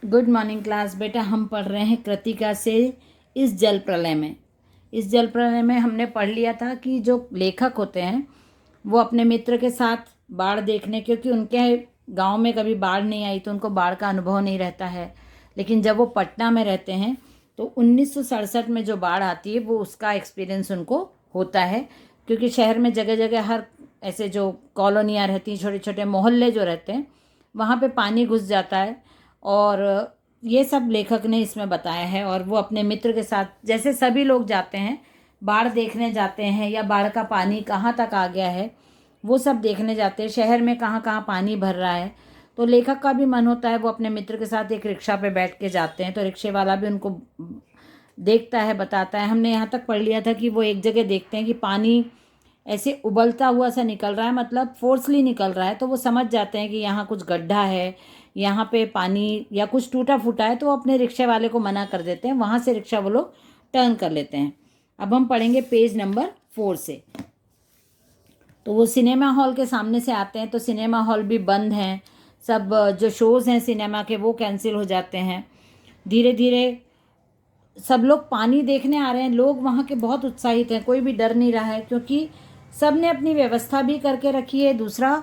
Good morning class. बेटा हम पढ़ रहे हैं कृतिका से इस जल प्रलय में। इस जल प्रलय में हमने पढ़ लिया था कि जो लेखक होते हैं वो अपने मित्र के साथ बाढ़ देखने, क्योंकि उनके गांव में कभी बाढ़ नहीं आई तो उनको बाढ़ का अनुभव नहीं रहता है। लेकिन जब वो पटना में रहते हैं तो 1967 में जो बाढ़ आती है वो उसका एक्सपीरियंस उनको होता है, क्योंकि शहर में जगह जगह हर ऐसे जो कॉलोनियाँ रहती हैं, छोटे छोटे मोहल्ले जो रहते हैं, वहाँ पे पानी घुस जाता है। और ये सब लेखक ने इसमें बताया है। और वो अपने मित्र के साथ, जैसे सभी लोग जाते हैं बाढ़ देखने जाते हैं, या बाढ़ का पानी कहाँ तक आ गया है वो सब देखने जाते हैं, शहर में कहाँ कहाँ पानी भर रहा है। तो लेखक का भी मन होता है, वो अपने मित्र के साथ एक रिक्शा पे बैठ के जाते हैं, तो रिक्शे वाला भी उनको देखता है, बताता है। हमने यहाँ तक पढ़ लिया था कि वो एक जगह देखते हैं कि पानी ऐसे उबलता हुआ सा निकल रहा है, मतलब फोर्सली निकल रहा है, तो वो समझ जाते हैं कि यहाँ कुछ गड्ढा है, यहाँ पे पानी या कुछ टूटा फूटा है। तो वो अपने रिक्शे वाले को मना कर देते हैं, वहाँ से रिक्शा वो लोग टर्न कर लेते हैं। अब हम पढ़ेंगे पेज नंबर 4 से। तो वो सिनेमा हॉल के सामने से आते हैं, तो सिनेमा हॉल भी बंद हैं, सब जो शोज़ हैं सिनेमा के वो कैंसिल हो जाते हैं। धीरे धीरे सब लोग पानी देखने आ रहे हैं, लोग वहाँ के बहुत उत्साहित हैं, कोई भी डर नहीं रहा है, क्योंकि सब ने अपनी व्यवस्था भी करके रखी है। दूसरा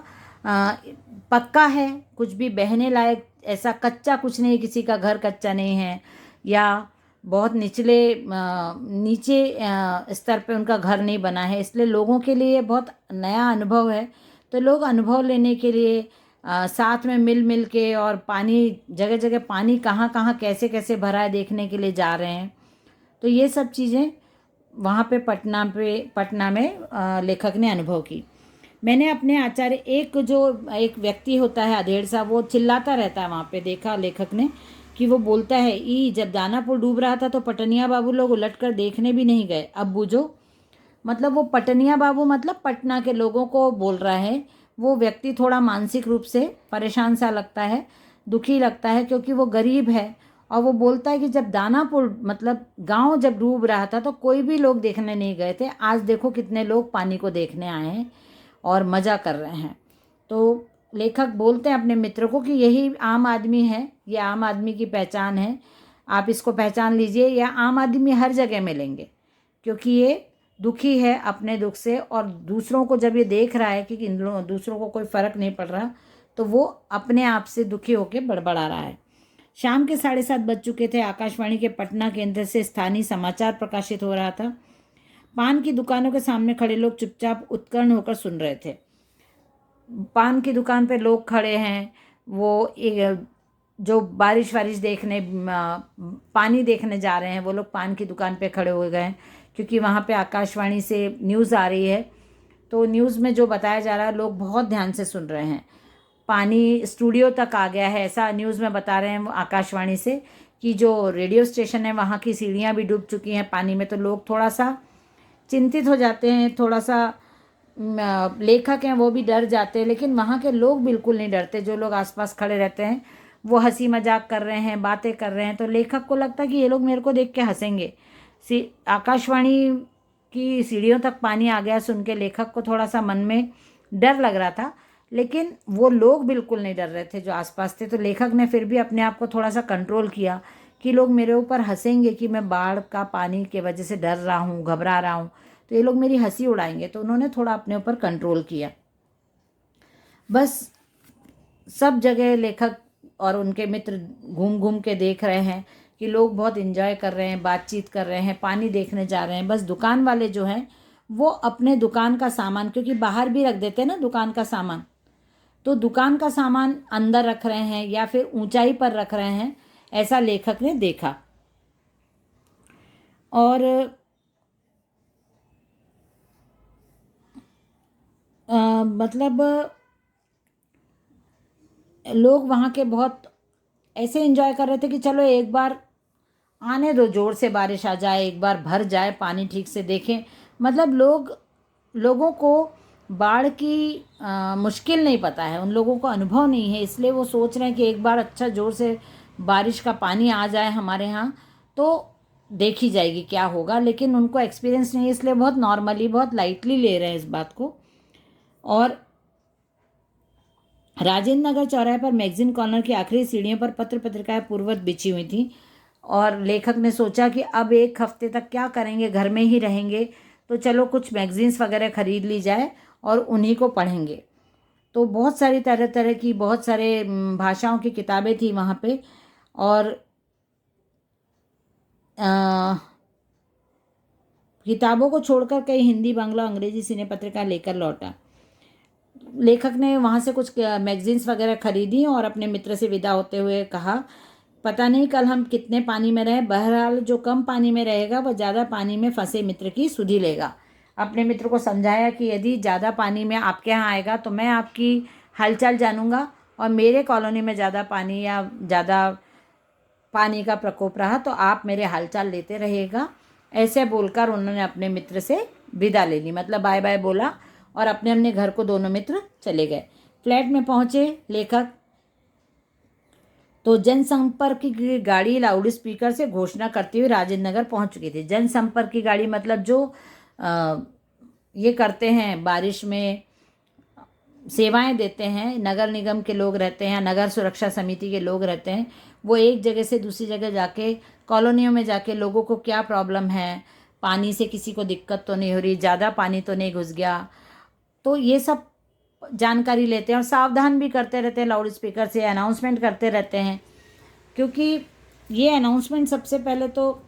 पक्का है, कुछ भी बहने लायक ऐसा कच्चा कुछ नहीं, किसी का घर कच्चा नहीं है या बहुत नीचे स्तर पे उनका घर नहीं बना है, इसलिए लोगों के लिए बहुत नया अनुभव है। तो लोग अनुभव लेने के लिए साथ में मिल मिल के, और पानी जगह जगह पानी कहाँ कहाँ कैसे कैसे भरा है देखने के लिए जा रहे हैं। तो ये सब चीज़ें वहाँ पे पटना में लेखक ने अनुभव की। मैंने अपने आचार्य, एक व्यक्ति होता है अधेड़ सा, वो चिल्लाता रहता है वहाँ पे, देखा लेखक ने कि वो बोलता है, ई जब दानापुर डूब रहा था तो पटनिया बाबू लोग उलट कर देखने भी नहीं गए, अब बूझो। मतलब वो पटनिया बाबू मतलब पटना के लोगों को बोल रहा है। वो व्यक्ति थोड़ा मानसिक रूप से परेशान सा लगता है, दुखी लगता है, क्योंकि वो गरीब है। और वो बोलता है कि जब दानापुर मतलब गांव जब डूब रहा था तो कोई भी लोग देखने नहीं गए थे, आज देखो कितने लोग पानी को देखने आए हैं और मज़ा कर रहे हैं। तो लेखक बोलते हैं अपने मित्र को कि यही आम आदमी है, ये आम आदमी की पहचान है, आप इसको पहचान लीजिए। या आम आदमी हर जगह मिलेंगे, क्योंकि ये दुखी है अपने दुख से, और दूसरों को जब ये देख रहा है कि इन लोगों दूसरों को कोई फ़र्क नहीं पड़ रहा, तो वो अपने आप से दुखी होकर बड़बड़ा रहा है। शाम के 7:30 बज चुके थे। आकाशवाणी के पटना केंद्र से स्थानीय समाचार प्रकाशित हो रहा था। पान की दुकानों के सामने खड़े लोग चुपचाप उत्कर्ण होकर सुन रहे थे। पान की दुकान पे लोग खड़े हैं, वो जो बारिश वारिश देखने पानी देखने जा रहे हैं, वो लोग पान की दुकान पे खड़े हो गए हैं, क्योंकि वहाँ पे आकाशवाणी से न्यूज़ आ रही है। तो न्यूज़ में जो बताया जा रहा है लोग बहुत ध्यान से सुन रहे हैं। पानी स्टूडियो तक आ गया है, ऐसा न्यूज़ में बता रहे हैं आकाशवाणी से, कि जो रेडियो स्टेशन है वहाँ की सीढ़ियाँ भी डूब चुकी हैं पानी में। तो लोग थोड़ा सा चिंतित हो जाते हैं, थोड़ा सा लेखक हैं वो भी डर जाते हैं, लेकिन वहाँ के लोग बिल्कुल नहीं डरते। जो लोग आसपास खड़े रहते हैं वो हंसी मजाक कर रहे हैं, बातें कर रहे हैं। तो लेखक को लगता है कि ये लोग मेरे को देख के हंसेंगे। आकाशवाणी की सीढ़ियों तक पानी आ गया सुन के लेखक को थोड़ा सा मन में डर लग रहा था, लेकिन वो लोग बिल्कुल नहीं डर रहे थे जो आसपास थे। तो लेखक ने फिर भी अपने आप को थोड़ा सा कंट्रोल किया कि लोग मेरे ऊपर हंसेंगे कि मैं बाढ़ का पानी के वजह से डर रहा हूँ, घबरा रहा हूँ, तो ये लोग मेरी हंसी उड़ाएंगे। तो उन्होंने थोड़ा अपने ऊपर कंट्रोल किया। बस सब जगह लेखक और उनके मित्र घूम घूम के देख रहे हैं कि लोग बहुत एंजॉय कर रहे हैं, बातचीत कर रहे हैं, पानी देखने जा रहे हैं। बस दुकान वाले जो हैं वो अपने दुकान का सामान, क्योंकि बाहर भी रख देते हैं ना दुकान का सामान, तो दुकान का सामान अंदर रख रहे हैं या फिर ऊंचाई पर रख रहे हैं, ऐसा लेखक ने देखा। और मतलब लोग वहाँ के बहुत ऐसे एंजॉय कर रहे थे कि चलो एक बार आने दो, जोर से बारिश आ जाए, एक बार भर जाए पानी, ठीक से देखें। मतलब लोगों को बाढ़ की मुश्किल नहीं पता है, उन लोगों को अनुभव नहीं है, इसलिए वो सोच रहे हैं कि एक बार अच्छा जोर से बारिश का पानी आ जाए हमारे यहाँ तो देखी जाएगी क्या होगा। लेकिन उनको एक्सपीरियंस नहीं है, इसलिए बहुत नॉर्मली, बहुत लाइटली ले रहे हैं इस बात को। और राजेंद्र नगर चौराहे पर मैगजीन कॉर्नर की आखिरी सीढ़ियों पर पत्र पत्रिकाएं पूर्ववत बिछी हुई थी और लेखक ने सोचा कि अब एक हफ्ते तक क्या करेंगे, घर में ही रहेंगे, तो चलो कुछ मैगजीन्स वगैरह खरीद ली जाए और उन्हीं को पढ़ेंगे। तो बहुत सारी तरह तरह की बहुत सारे भाषाओं की किताबें थी वहाँ पे। और किताबों को छोड़कर कई हिंदी, बांग्ला, अंग्रेजी सिने पत्रिका लेकर लौटा। लेखक ने वहाँ से कुछ मैगजीन्स वगैरह खरीदी और अपने मित्र से विदा होते हुए कहा, पता नहीं कल हम कितने पानी में रहे, बहरहाल जो कम पानी में रहेगा वह ज़्यादा पानी में फंसे मित्र की सुधि लेगा। अपने मित्र को समझाया कि यदि ज़्यादा पानी में आपके यहाँ आएगा तो मैं आपकी हालचाल जानूंगा, और मेरे कॉलोनी में ज़्यादा पानी या ज़्यादा पानी का प्रकोप रहा तो आप मेरे हालचाल लेते रहिएगा। ऐसे बोलकर उन्होंने अपने मित्र से विदा ले ली, मतलब बाय बाय बोला, और अपने अपने घर को दोनों मित्र चले गए। फ्लैट में पहुंचे लेखक तो जनसंपर्क की गाड़ी लाउड स्पीकर से घोषणा करते हुए राजेंद्र नगर पहुंच चुकी थी। जनसंपर्क की गाड़ी मतलब जो ये करते हैं, बारिश में सेवाएं देते हैं, नगर निगम के लोग रहते हैं, नगर सुरक्षा समिति के लोग रहते हैं, वो एक जगह से दूसरी जगह जाके कॉलोनियों में जाके लोगों को क्या प्रॉब्लम है, पानी से किसी को दिक्कत तो नहीं हो रही, ज़्यादा पानी तो नहीं घुस गया, तो ये सब जानकारी लेते हैं और सावधान भी करते रहते हैं, लाउड स्पीकर से अनाउंसमेंट करते रहते हैं। क्योंकि ये अनाउंसमेंट सबसे पहले तो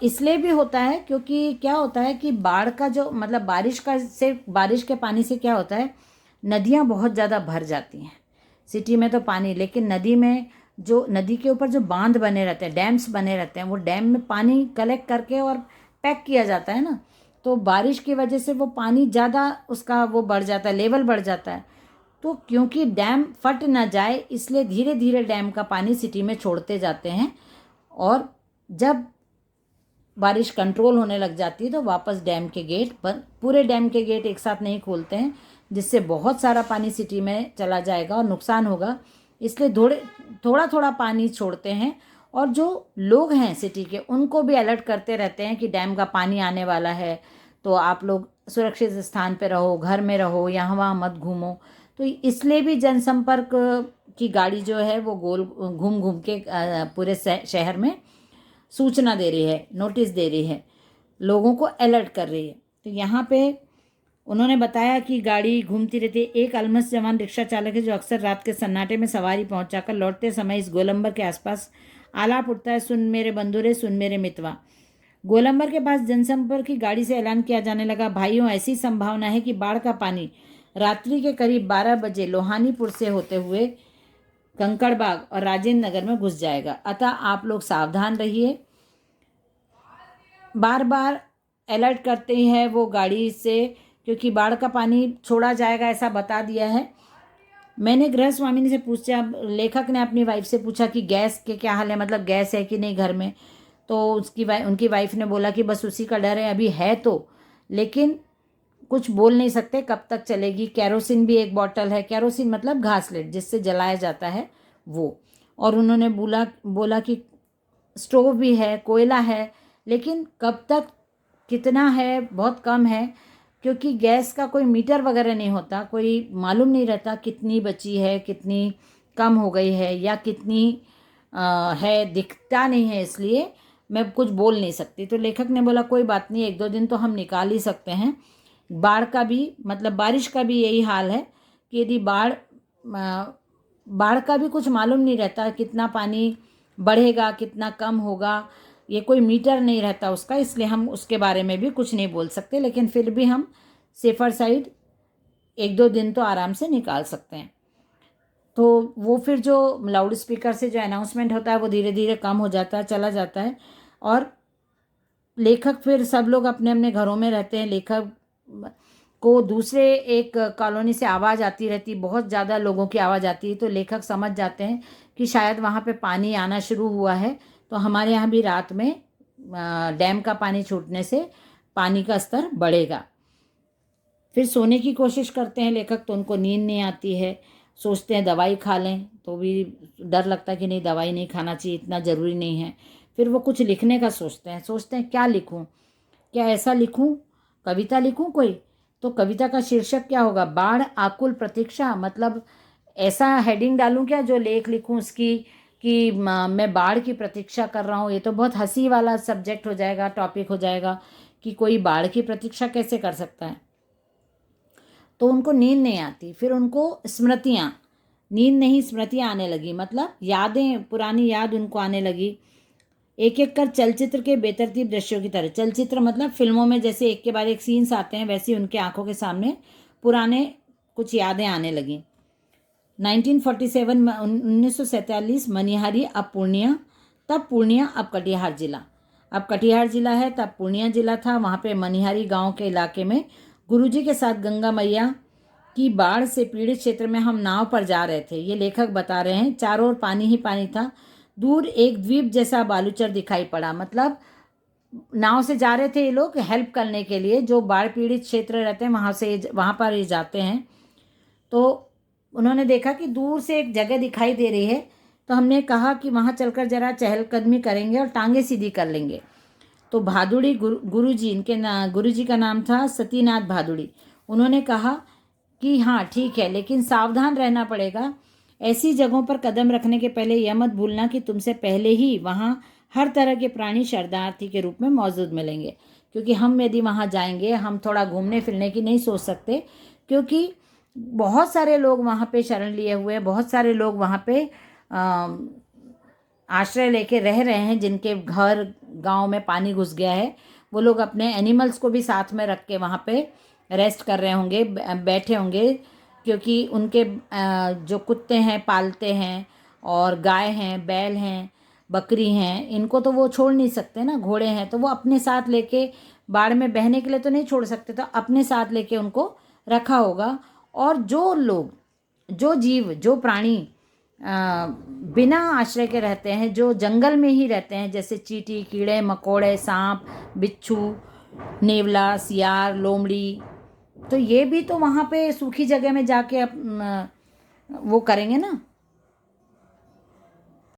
इसलिए भी होता है क्योंकि क्या होता है कि बाढ़ का जो मतलब बारिश के पानी से क्या होता है, नदियाँ बहुत ज़्यादा भर जाती हैं। सिटी में तो पानी, लेकिन नदी में जो नदी के ऊपर जो बांध बने रहते हैं, डैम्स बने रहते हैं, वो डैम में पानी कलेक्ट करके और पैक किया जाता है ना, तो बारिश की वजह से वो पानी ज़्यादा उसका वो बढ़ जाता है, लेवल बढ़ जाता है। तो क्योंकि डैम फट ना जाए इसलिए धीरे धीरे डैम का पानी सिटी में छोड़ते जाते हैं, और जब बारिश कंट्रोल होने लग जाती है तो वापस डैम के गेट बंद, पूरे डैम के गेट एक साथ नहीं खोलते हैं, जिससे बहुत सारा पानी सिटी में चला जाएगा और नुकसान होगा। इसलिए थोड़ा थोड़ा पानी छोड़ते हैं, और जो लोग हैं सिटी के उनको भी अलर्ट करते रहते हैं कि डैम का पानी आने वाला है, तो आप लोग सुरक्षित स्थान पर रहो, घर में रहो, यहाँ वहाँ मत घूमो। तो इसलिए भी जनसंपर्क की गाड़ी जो है वो गोल घूम घूम के पूरे शहर में सूचना दे रही है, नोटिस दे रही है, लोगों को अलर्ट कर रही है। तो यहाँ पे उन्होंने बताया कि गाड़ी घूमती रहती है। एक अलमस जवान रिक्शा चालक है जो अक्सर रात के सन्नाटे में सवारी पहुंचाकर लौटते समय इस गोलंबर के आसपास आलाप उठता है, सुन मेरे बंधुरे, सुन मेरे मितवा। गोलंबर के पास जनसंपर्क की गाड़ी से ऐलान किया जाने लगा, भाइयों ऐसी संभावना है कि बाढ़ का पानी रात्रि के करीब 12 बजे लोहानीपुर से होते हुए कंकड़बाग और राजेंद्र नगर में घुस जाएगा, अतः आप लोग सावधान रहिए। बार बार अलर्ट करते हैं वो गाड़ी से, क्योंकि बाढ़ का पानी छोड़ा जाएगा ऐसा बता दिया है। मैंने गृह स्वामिनी से पूछा, लेखक ने अपनी वाइफ से पूछा कि गैस के क्या हाल है, मतलब गैस है कि नहीं घर में, तो उनकी वाइफ ने बोला कि बस उसी का डर है, अभी है तो, लेकिन कुछ बोल नहीं सकते कब तक चलेगी। कैरोसिन भी एक बॉटल है, कैरोसिन मतलब घासलेट जिससे जलाया जाता है वो, और उन्होंने बोला कि स्टोव भी है, कोयला है, लेकिन कब तक कितना है बहुत कम है, क्योंकि गैस का कोई मीटर वगैरह नहीं होता, कोई मालूम नहीं रहता कितनी बची है, कितनी कम हो गई है या कितनी है, दिखता नहीं है, इसलिए मैं कुछ बोल नहीं सकती। तो लेखक ने बोला कोई बात नहीं, 1-2 दिन तो हम निकाल ही सकते हैं। बाढ़ का भी मतलब बारिश का भी यही हाल है कि यदि बाढ़ का भी कुछ मालूम नहीं रहता, कितना पानी बढ़ेगा कितना कम होगा, ये कोई मीटर नहीं रहता उसका, इसलिए हम उसके बारे में भी कुछ नहीं बोल सकते, लेकिन फिर भी हम सेफर साइड 1-2 दिन तो आराम से निकाल सकते हैं। तो वो फिर जो लाउड स्पीकर से जो अनाउंसमेंट होता है वो धीरे धीरे कम हो जाता है, चला जाता है, और लेखक फिर सब लोग अपने अपने घरों में रहते हैं। लेखक को दूसरे एक कॉलोनी से आवाज़ आती रहती, बहुत ज़्यादा लोगों की आवाज़ आती है, तो लेखक समझ जाते हैं कि शायद वहाँ पे पानी आना शुरू हुआ है, तो हमारे यहाँ भी रात में डैम का पानी छूटने से पानी का स्तर बढ़ेगा। फिर सोने की कोशिश करते हैं लेखक, तो उनको नींद नहीं आती है, सोचते हैं दवाई खा लें, तो भी डर लगता है कि नहीं दवाई नहीं खाना चाहिए, इतना ज़रूरी नहीं है। फिर वो कुछ लिखने का सोचते हैं क्या लिखूं, क्या ऐसा लिखूं, कविता लिखूं कोई, तो कविता का शीर्षक क्या होगा? बाढ़ आकुल प्रतीक्षा। मतलब ऐसा हेडिंग डालूं क्या जो लेख लिखूं उसकी कि मैं बाढ़ की प्रतीक्षा कर रहा हूँ? ये तो बहुत हंसी वाला सब्जेक्ट हो जाएगा, टॉपिक हो जाएगा कि कोई बाढ़ की प्रतीक्षा कैसे कर सकता है। तो उनको नींद नहीं आती, फिर उनको स्मृतियाँ, नींद नहीं स्मृतियाँ आने लगी, मतलब यादें, पुरानी याद उनको आने लगी। एक एक कर चलचित्र के बेतरतीब दृश्यों की तरह, चलचित्र मतलब फिल्मों में जैसे एक के बाद एक सीन्स आते हैं, वैसे उनके आंखों के सामने पुराने कुछ यादें आने लगी। 1947 1947 मनिहारी, अब पूर्णिया, तब पूर्णिया अब कटिहार जिला। अब कटिहार जिला है, तब पूर्णिया जिला था। वहाँ पे मनिहारी गांव के इलाके में गुरुजी के साथ गंगा मैया की बाढ़ से पीड़ित क्षेत्र में हम नाव पर जा रहे थे। ये लेखक बता रहे हैं, चारों ओर पानी ही पानी था। दूर एक द्वीप जैसा बालूचर दिखाई पड़ा, मतलब नाव से जा रहे थे ये लोग हेल्प करने के लिए, जो बाढ़ पीड़ित क्षेत्र रहते हैं वहाँ पर ही जाते हैं। तो उन्होंने देखा कि दूर से एक जगह दिखाई दे रही है, तो हमने कहा कि वहाँ चलकर जरा चहलकदमी करेंगे और टांगे सीधी कर लेंगे। तो भादुड़ी गुरुजी, इनके गुरुजी का नाम था सतीनाथ भादुड़ी। उन्होंने कहा कि हाँ ठीक है, लेकिन सावधान रहना पड़ेगा। ऐसी जगहों पर कदम रखने के पहले यह मत भूलना कि तुमसे पहले ही वहाँ हर तरह के प्राणी शरणार्थी के रूप में मौजूद मिलेंगे। क्योंकि हम यदि वहाँ जाएंगे, हम थोड़ा घूमने फिरने की नहीं सोच सकते, क्योंकि बहुत सारे लोग वहाँ पे शरण लिए हुए हैं, बहुत सारे लोग वहाँ पे आश्रय लेके रह रहे हैं, जिनके घर गांव में पानी घुस गया है। वो लोग अपने एनिमल्स को भी साथ में रख के वहाँ पे रेस्ट कर रहे होंगे, बैठे होंगे, क्योंकि उनके जो कुत्ते हैं पालते हैं, और गाय हैं, बैल हैं, बकरी हैं, इनको तो वो छोड़ नहीं सकते ना। घोड़े हैं तो वो अपने साथ लेके बाढ़ में बहने के लिए तो नहीं छोड़ सकते, तो अपने साथ लेके उनको रखा होगा। और जो लोग, जो जीव, जो प्राणी बिना आश्रय के रहते हैं, जो जंगल में ही रहते हैं, जैसे चींटी, कीड़े मकोड़े, सांप, बिच्छू, नेवला, सियार, लोमड़ी, तो ये भी तो वहाँ पे सूखी जगह में जाके वो करेंगे ना,